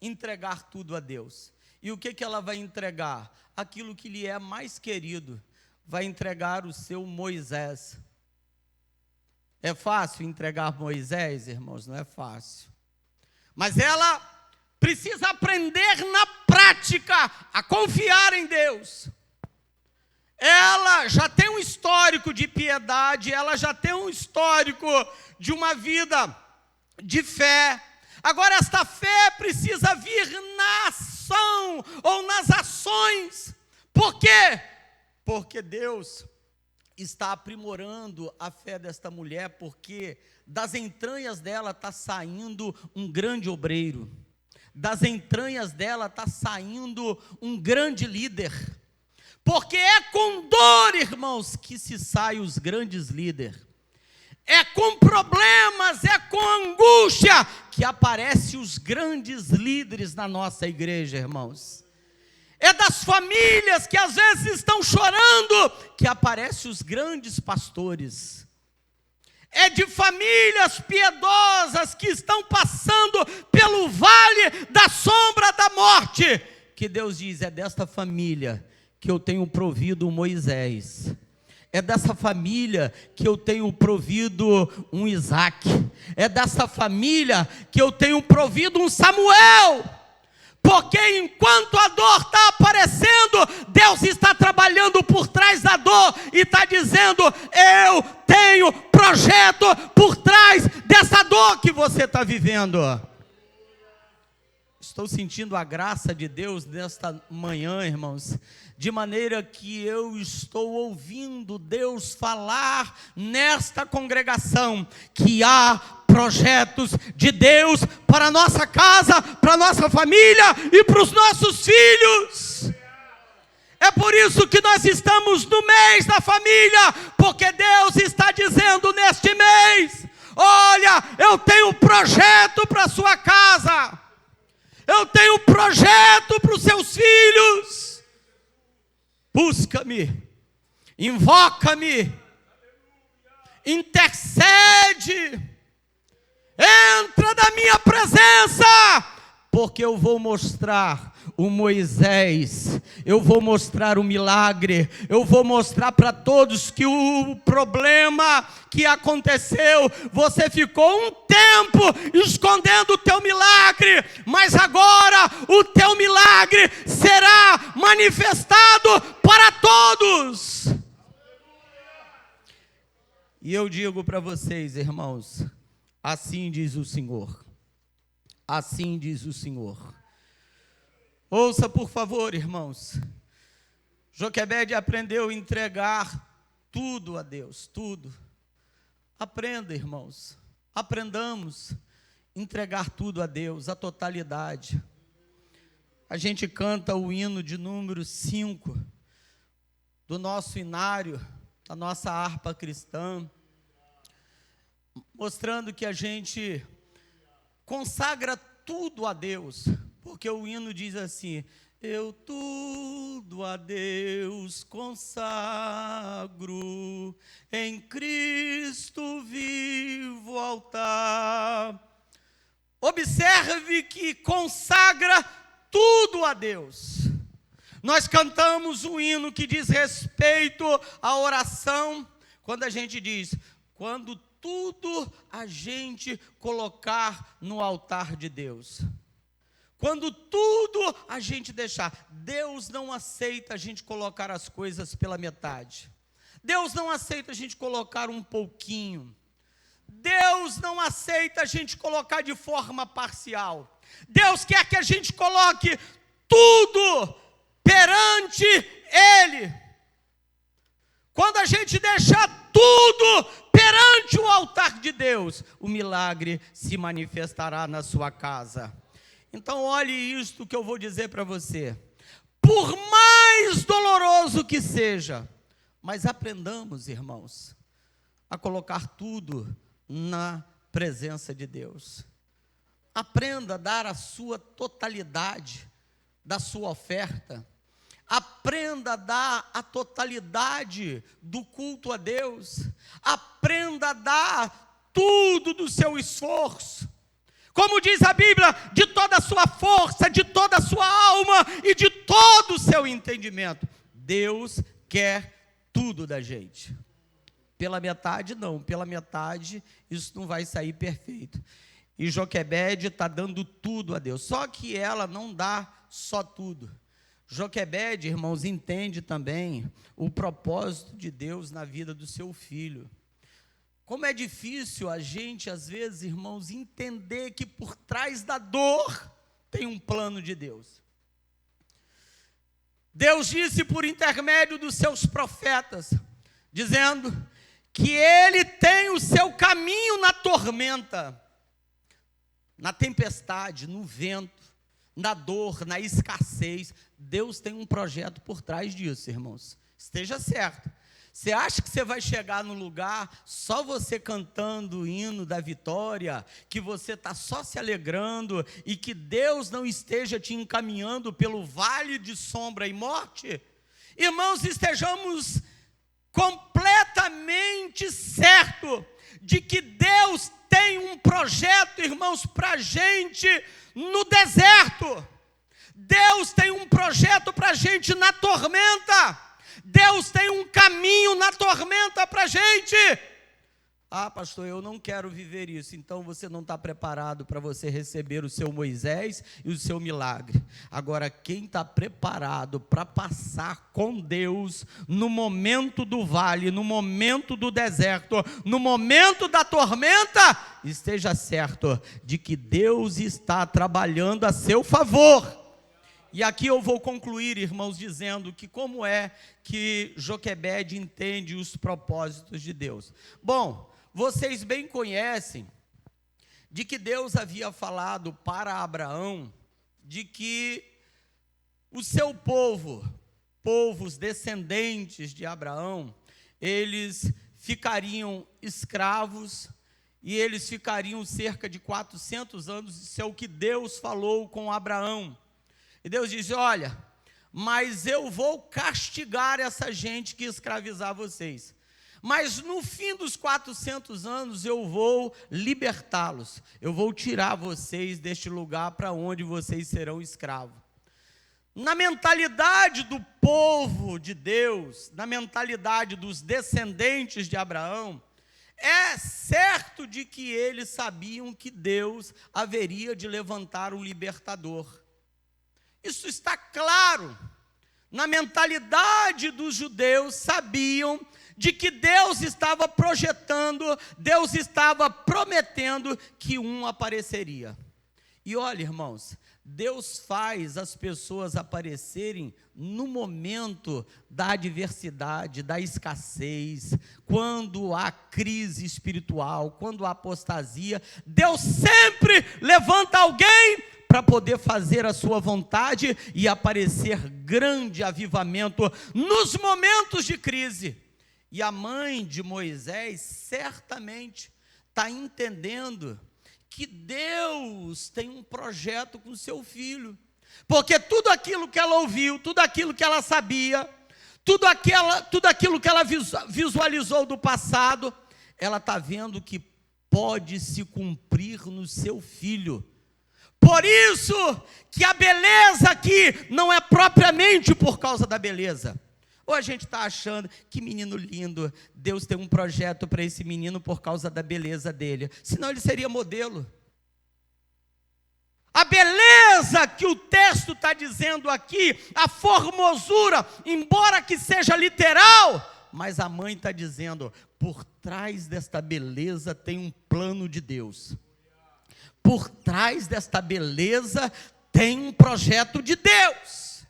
entregar tudo a Deus. E o que ela vai entregar? Aquilo que lhe é mais querido. Vai entregar o seu Moisés. É fácil entregar Moisés, irmãos? Não é fácil. Mas ela precisa aprender na prática a confiar em Deus. Ela já tem um histórico de piedade, ela já tem um histórico de uma vida de fé. Agora esta fé precisa vir na ação ou nas ações. Por quê? Porque Deus está aprimorando a fé desta mulher, porque das entranhas dela está saindo um grande obreiro. Das entranhas dela está saindo um grande líder. Porque é com dor, irmãos, que se saem os grandes líderes. É com problemas, é com angústia que aparecem os grandes líderes na nossa igreja, irmãos. É das famílias que às vezes estão chorando que aparecem os grandes pastores. É de famílias piedosas que estão passando pelo vale da sombra da morte, que Deus diz, é desta família que eu tenho provido Moisés. É dessa família que eu tenho provido um Isaac. É dessa família que eu tenho provido um Samuel. Porque enquanto a dor está aparecendo, Deus está trabalhando por trás da dor e está dizendo, eu tenho projeto por trás dessa dor que você está vivendo. Estou sentindo a graça de Deus nesta manhã, irmãos, de maneira que eu estou ouvindo Deus falar nesta congregação, que há projetos de Deus para a nossa casa, para a nossa família e para os nossos filhos. É por isso que nós estamos no mês da família, porque Deus está dizendo neste mês, olha, eu tenho um projeto para a sua casa, eu tenho um projeto para os seus filhos. Busca-me, invoca-me, intercede, entra na minha presença, porque eu vou mostrar o Moisés, eu vou mostrar o milagre, eu vou mostrar para todos que o problema que aconteceu, você ficou um tempo escondendo o teu milagre, mas agora o teu milagre será manifestado para todos. E eu digo para vocês, irmãos, assim diz o Senhor, assim diz o Senhor. Ouça, por favor, irmãos. Joquebede aprendeu a entregar tudo a Deus, tudo. Aprenda, irmãos. Aprendamos a entregar tudo a Deus, a totalidade. A gente canta o hino de número 5 do nosso inário, da nossa harpa cristã, mostrando que a gente consagra tudo a Deus. Porque o hino diz assim, eu tudo a Deus consagro, em Cristo vivo altar. Observe que consagra tudo a Deus. Nós cantamos um hino que diz respeito à oração, quando a gente diz, quando tudo a gente colocar no altar de Deus. Quando tudo a gente deixar, Deus não aceita a gente colocar as coisas pela metade. Deus não aceita a gente colocar um pouquinho. Deus não aceita a gente colocar de forma parcial. Deus quer que a gente coloque tudo perante Ele. Quando a gente deixar tudo perante o altar de Deus, Deus, o milagre se manifestará na sua casa. Então olhe isto que eu vou dizer para você. Por mais doloroso que seja, mas aprendamos, irmãos, a colocar tudo na presença de Deus. Aprenda a dar a sua totalidade da sua oferta. Aprenda a dar a totalidade do culto a Deus. Aprenda a dar tudo do seu esforço. Como diz a Bíblia, de toda a sua força, de toda a sua alma e de todo o seu entendimento. Deus quer tudo da gente. Pela metade não, pela metade isso não vai sair perfeito. E Joquebede está dando tudo a Deus, só que ela não dá só tudo. Joquebede, irmãos, entende também o propósito de Deus na vida do seu filho. Como é difícil a gente, às vezes, irmãos, entender que por trás da dor tem um plano de Deus. Deus disse por intermédio dos seus profetas, dizendo que Ele tem o seu caminho na tormenta, na tempestade, no vento, na dor, na escassez. Deus tem um projeto por trás disso, irmãos. Esteja certo. Você acha que você vai chegar no lugar só você cantando o hino da vitória, que você está só se alegrando e que Deus não esteja te encaminhando pelo vale de sombra e morte? Irmãos, estejamos completamente certos de que Deus tem um projeto, irmãos, para a gente no deserto. Deus tem um projeto para a gente na tormenta. Deus tem um caminho na tormenta para a gente. Ah, pastor, eu não quero viver isso. Então você não está preparado para você receber o seu Moisés e o seu milagre. Agora, quem está preparado para passar com Deus no momento do vale, no momento do deserto, no momento da tormenta, esteja certo de que Deus está trabalhando a seu favor. E aqui eu vou concluir, irmãos, dizendo que como é que Joquebede entende os propósitos de Deus. Bom, vocês bem conhecem de que Deus havia falado para Abraão de que o seu povo, os descendentes de Abraão, eles ficariam escravos e eles ficariam cerca de 400 anos. Isso é o que Deus falou com Abraão. E Deus diz: olha, mas eu vou castigar essa gente que escravizar vocês. Mas no fim dos 400 anos eu vou libertá-los. Eu vou tirar vocês deste lugar para onde vocês serão escravos. Na mentalidade do povo de Deus, na mentalidade dos descendentes de Abraão, é certo de que eles sabiam que Deus haveria de levantar um libertador. Isso está claro. Na mentalidade dos judeus, sabiam de que Deus estava projetando, Deus estava prometendo que um apareceria. E olha, irmãos, Deus faz as pessoas aparecerem no momento da adversidade, da escassez, quando há crise espiritual, quando há apostasia. Deus sempre levanta alguém para poder fazer a sua vontade e aparecer grande avivamento nos momentos de crise. E a mãe de Moisés certamente está entendendo que Deus tem um projeto com seu filho, porque tudo aquilo que ela ouviu, tudo aquilo que ela sabia, tudo aquilo que ela visualizou do passado, ela está vendo que pode se cumprir no seu filho. Por isso que a beleza aqui não é propriamente por causa da beleza. Ou a gente está achando que menino lindo, Deus tem um projeto para esse menino por causa da beleza dele, senão ele seria modelo. A beleza que o texto está dizendo aqui, a formosura, embora que seja literal, mas a mãe está dizendo, por trás desta beleza tem um plano de Deus. Por trás desta beleza tem um projeto de Deus.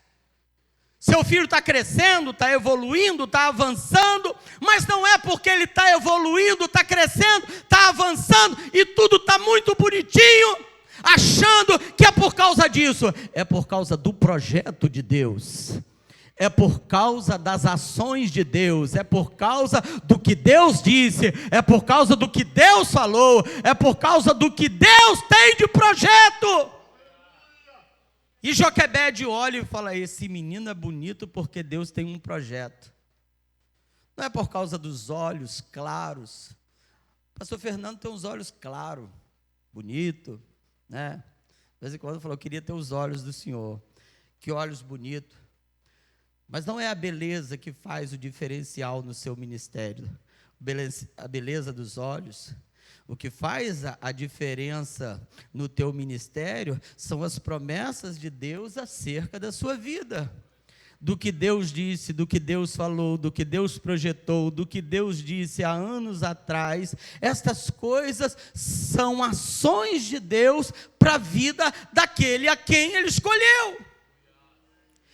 Seu filho está crescendo, está evoluindo, está avançando, mas não é porque ele está evoluindo, está crescendo, está avançando e tudo está muito bonitinho, achando que é por causa disso. É por causa do projeto de Deus, é por causa das ações de Deus, é por causa do que Deus disse, é por causa do que Deus falou, é por causa do que Deus tem de projeto. E Joquebede olha e fala: esse menino é bonito porque Deus tem um projeto. Não é por causa dos olhos claros. O pastor Fernando tem uns olhos claros, bonito, né? De vez em quando falou: eu queria ter os olhos do Senhor. Que olhos bonitos. Mas não é a beleza que faz o diferencial no seu ministério. A beleza dos olhos. O que faz a diferença no teu ministério são as promessas de Deus acerca da sua vida. Do que Deus disse, do que Deus falou, do que Deus projetou, do que Deus disse há anos atrás. Estas coisas são ações de Deus para a vida daquele a quem Ele escolheu.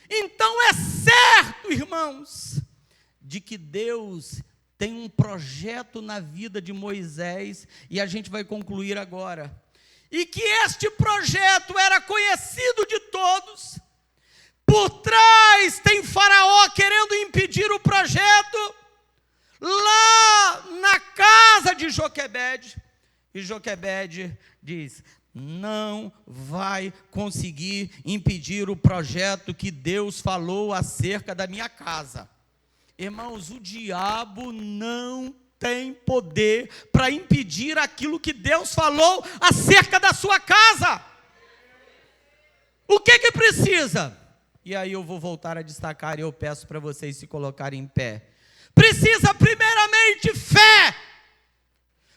Então é certo, irmãos, de que Deus tem um projeto na vida de Moisés, e a gente vai concluir agora, e que este projeto era conhecido de todos. Por trás tem Faraó querendo impedir o projeto, lá na casa de Joquebede, e Joquebede diz: não vai conseguir impedir o projeto que Deus falou acerca da minha casa. Irmãos, o diabo não tem poder para impedir aquilo que Deus falou acerca da sua casa. O que precisa? E aí eu vou voltar a destacar e eu peço para vocês se colocarem em pé. Precisa primeiramente fé,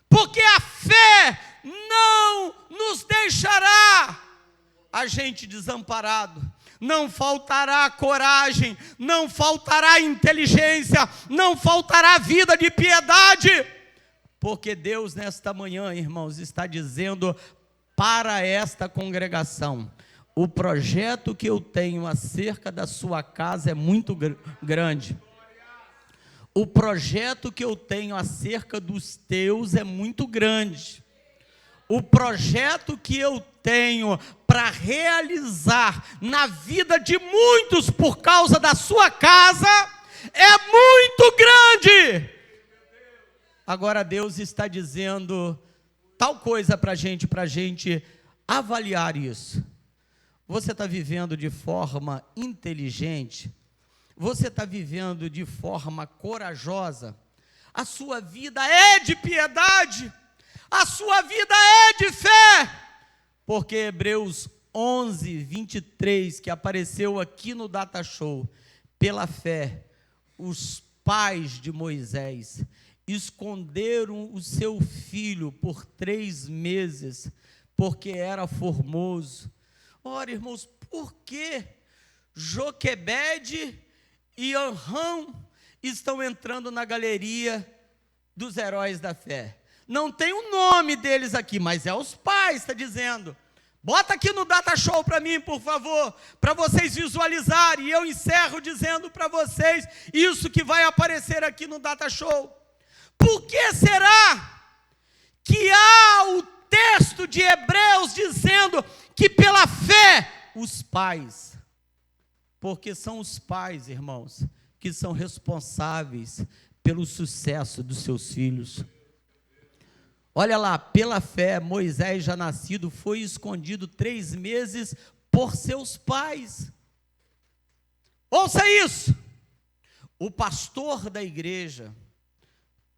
porque a fé não nos deixará a gente desamparado. Não faltará coragem, não faltará inteligência, não faltará vida de piedade, porque Deus nesta manhã, irmãos, está dizendo para esta congregação: o projeto que eu tenho acerca da sua casa é muito grande. O projeto que eu tenho acerca dos teus é muito grande. O projeto que eu tenho para realizar na vida de muitos por causa da sua casa é muito grande. Agora Deus está dizendo tal coisa para a gente avaliar isso. Você está vivendo de forma inteligente? Você está vivendo de forma corajosa? A sua vida é de piedade? A sua vida é de fé? Porque Hebreus 11, 23, que apareceu aqui no Data Show, pela fé, os pais de Moisés esconderam o seu filho por 3 meses, porque era formoso. Ora, irmãos, por que Joquebede e Anrão estão entrando na galeria dos heróis da fé? Não tem o nome deles aqui, mas é os pais, está dizendo. Bota aqui no Data Show para mim, por favor, para vocês visualizarem. E eu encerro dizendo para vocês isso que vai aparecer aqui no Data Show. Por que será que há o texto de Hebreus dizendo que pela fé os pais? Porque são os pais, irmãos, que são responsáveis pelo sucesso dos seus filhos. Olha lá, pela fé, Moisés já nascido foi escondido 3 meses por seus pais. Ouça isso. O pastor da igreja,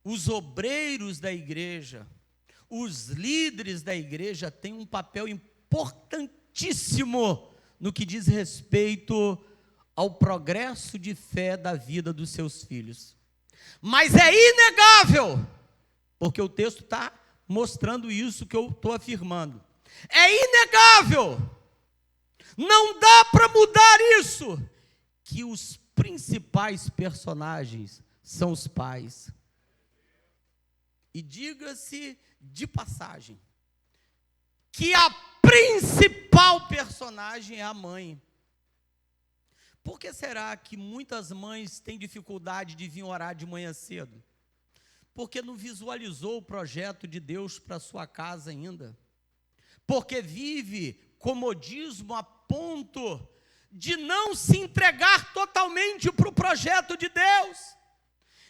os obreiros da igreja, os líderes da igreja têm um papel importantíssimo no que diz respeito ao progresso de fé da vida dos seus filhos. Mas é inegável, porque o texto está mostrando isso que eu estou afirmando. É inegável, não dá para mudar isso, que os principais personagens são os pais. E diga-se de passagem, que a principal personagem é a mãe. Por que será que muitas mães têm dificuldade de vir orar de manhã cedo? Porque não visualizou o projeto de Deus para a sua casa ainda. Porque vive comodismo a ponto de não se entregar totalmente para o projeto de Deus.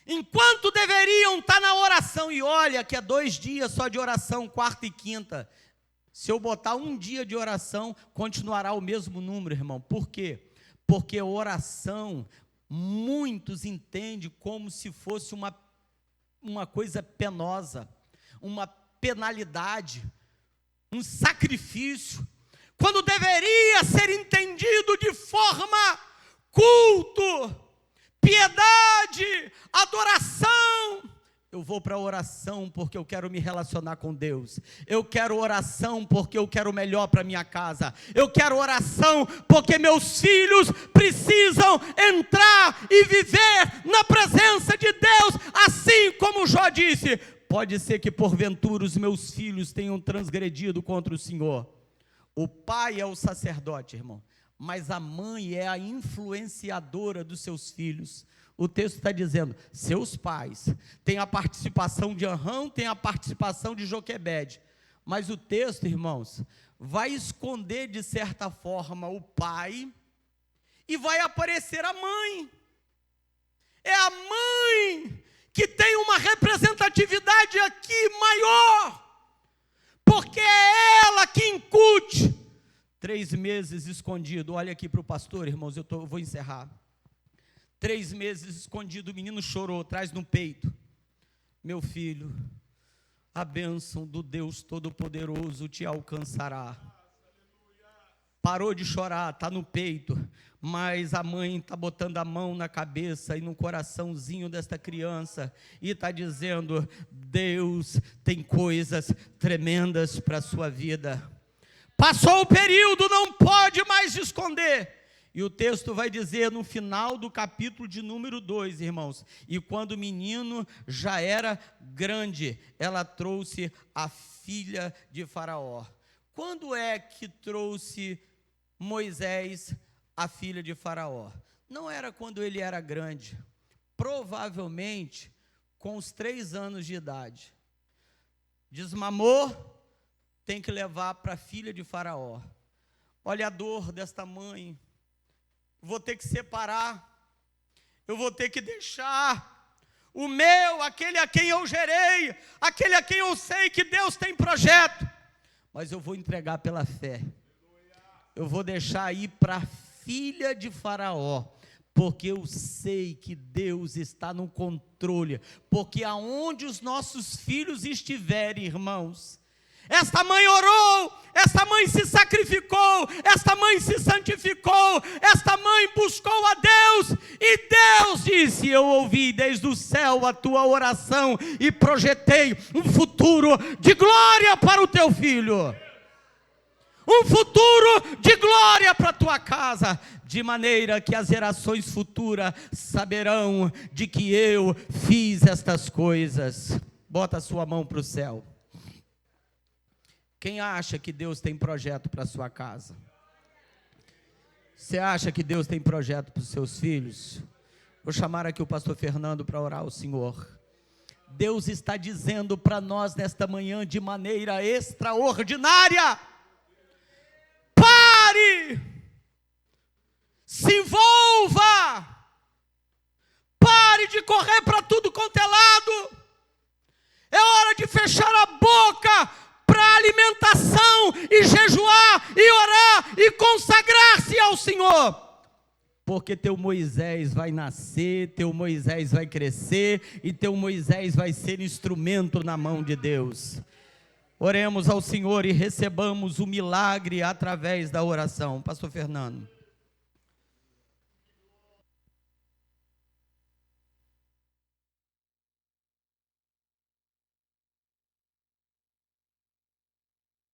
Enquanto deveriam estar na oração, e olha que é 2 dias só de oração, quarta e quinta. Se eu botar 1 dia de oração, continuará o mesmo número, irmão. Por quê? Porque oração, muitos entendem como se fosse uma coisa penosa, uma penalidade, um sacrifício, quando deveria ser entendido de forma culto, piedade, adoração. Eu vou para a oração porque eu quero me relacionar com Deus. Eu quero oração porque eu quero o melhor para minha casa. Eu quero oração porque meus filhos precisam entrar e viver na presença de Deus. Assim como Jó disse, pode ser que porventura os meus filhos tenham transgredido contra o Senhor. O pai é o sacerdote, irmão, mas a mãe é a influenciadora dos seus filhos. O texto está dizendo, seus pais têm a participação de Arão, tem a participação de Joquebede. Mas o texto, irmãos, vai esconder de certa forma o pai e vai aparecer a mãe. É a mãe que tem uma representatividade aqui maior, porque é ela que incute. 3 meses escondido, olha aqui para o pastor, irmãos, eu vou encerrar. 3 meses escondido, o menino chorou, traz no peito. Meu filho, a bênção do Deus Todo-Poderoso te alcançará. Parou de chorar, está no peito, mas a mãe está botando a mão na cabeça e no coraçãozinho desta criança e está dizendo, Deus tem coisas tremendas para a sua vida. Passou o período, não pode mais esconder. E o texto vai dizer no final do capítulo de número 2, irmãos, e quando o menino já era grande, ela trouxe a filha de Faraó. Quando é que trouxe Moisés a filha de Faraó? Não era quando ele era grande, provavelmente com os 3 anos de idade. Desmamou, tem que levar para a filha de Faraó. Olha a dor desta mãe. Vou ter que separar, eu vou ter que deixar o meu, aquele a quem eu gerei, aquele a quem eu sei que Deus tem projeto, mas eu vou entregar pela fé. Eu vou deixar ir para a filha de Faraó, porque eu sei que Deus está no controle, porque aonde os nossos filhos estiverem, irmãos, esta mãe orou, esta mãe se sacrificou, esta mãe se santificou, esta mãe buscou a Deus, e Deus disse, eu ouvi desde o céu a tua oração, e projetei um futuro de glória para o teu filho, um futuro de glória para a tua casa, de maneira que as gerações futuras saberão de que eu fiz estas coisas. Bota a sua mão para o céu. Quem acha que Deus tem projeto para a sua casa? Você acha que Deus tem projeto para os seus filhos? Vou chamar aqui o pastor Fernando para orar ao Senhor. Deus está dizendo para nós nesta manhã de maneira extraordinária: pare, se envolva, pare de correr para tudo quanto é lado, é hora de fechar a boca para alimentação e jejuar e orar e consagrar-se ao Senhor, porque teu Moisés vai nascer, teu Moisés vai crescer e teu Moisés vai ser instrumento na mão de Deus. Oremos ao Senhor e recebamos o milagre através da oração. Pastor Fernando.